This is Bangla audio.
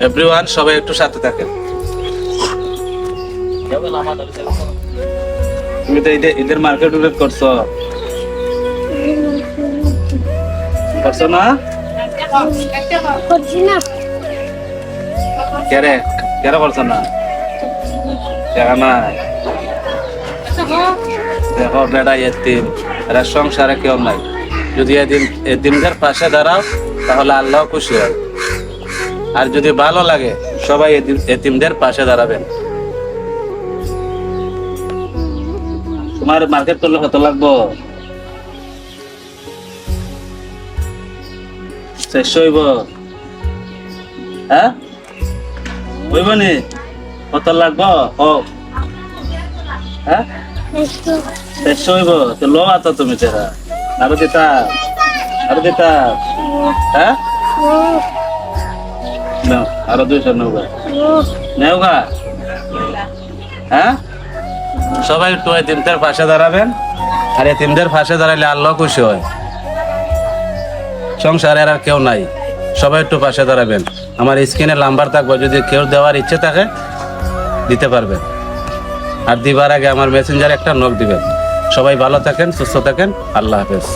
এভরিওয়ান সবাই একটু সাথে থাকেন। তুমি তো ঈদের মার্কেট করছো করছো না? কেরে কেরে করছো না? টাকা নাই। দেখো বেড়া এতিম, এরা সংসারে কেউ নাই। যদি এতিমদের পাশে দাঁড়াও তাহলে আল্লাহ খুশি হয়। আর যদি ভালো লাগে সবাই এতিমদের পাশে দাঁড়াবেন। তোমার মার্কেট করলে কত লাগবো? 400 হইব? হ্যাঁ হইব নি? কত লাগবো? ও হ্যাঁ 400 হইব? তো লো আতো তুমি তেরা আরো দিতা হ্যাঁ নাও আরো 200 নেওগা নেওগা। হ্যাঁ সবাই একটু এতিমদের পাশে দাঁড়াবেন। আর এতিমদের পাশে দাঁড়াইলে আল্লাহ খুশি হয়। সংসারে আর কেউ নাই, সবাই একটু পাশে দাঁড়াবেন। আমার স্ক্রিনে নাম্বার থাকবে, যদি কেউ দেওয়ার ইচ্ছে থাকে দিতে পারবেন। আর দিবার আগে আমার মেসেঞ্জারে একটা নক দিবেন। সবাই ভালো থাকেন, সুস্থ থাকেন। আল্লাহ হাফেজ।